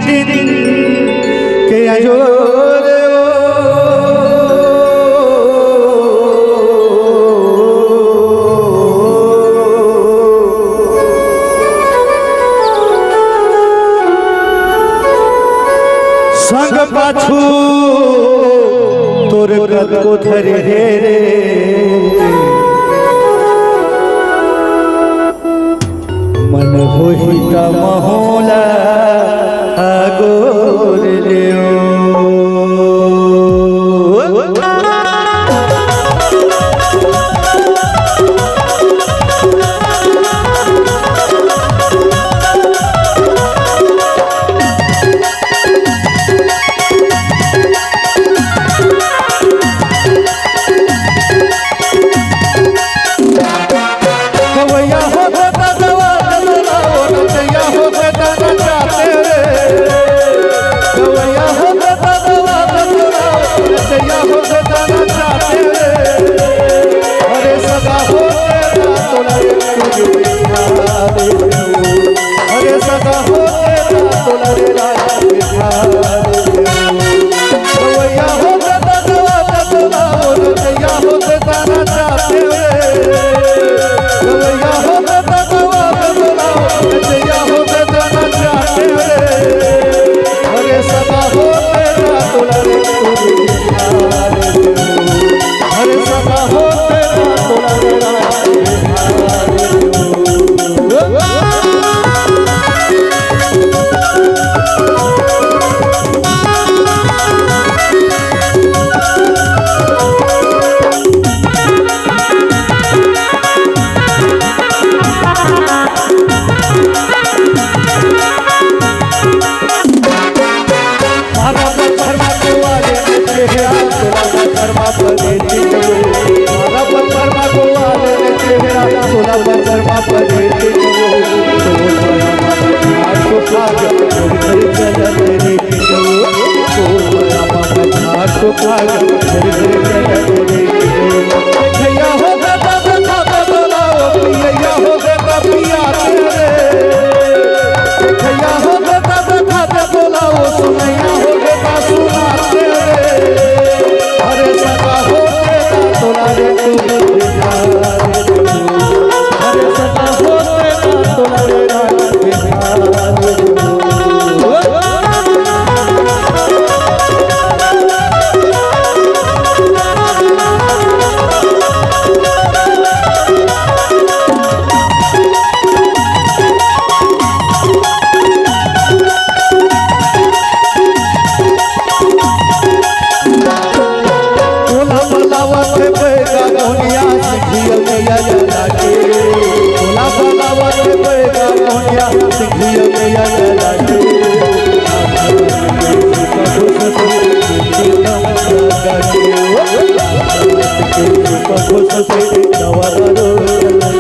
दिन के अजोर संग पाछू तोर कद को धरे रे मन होई त महोला आगोर लियो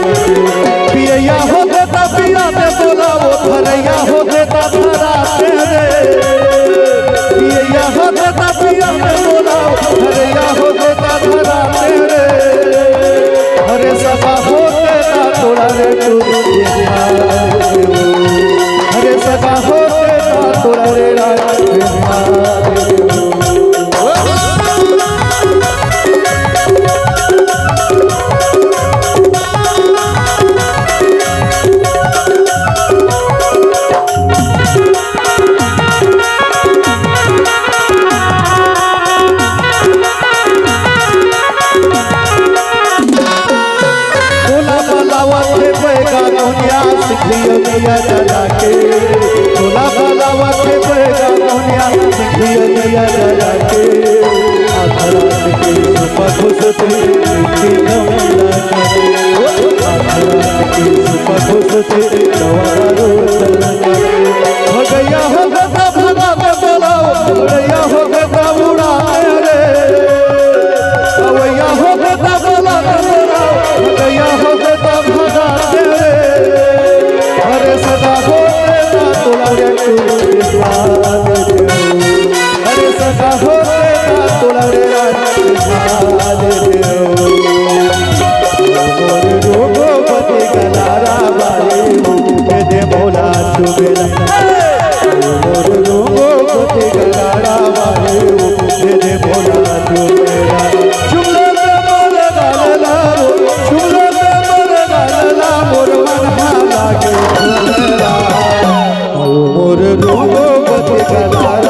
पिया हो देता पिया दे बोला वो भरैया हो देता भरा तेरे पिया हो देता पिया दे बोला भरैया हो देता भरा तेरे हरे सभा हो देता थोड़ा रे तू हरे सभा हो देता थोड़ा रे सिखिया जला के भोला भलावा के बेगा मोनिया सिखिया जला के आखरात के सुपा खुशती आखरात के सुपा खुशती नवारो चलना हो गया हो गया भगा के बोलाओ गया हो गया उड़ा रे अवैया हो गया बोला के बोलाओ गया हो गया भगा रे हरे सदा हो तेरा तोला रे तू हरे सदा हो तेरा तोला रे रोगो पति गलारा बाले दे बोला तू बेला कलार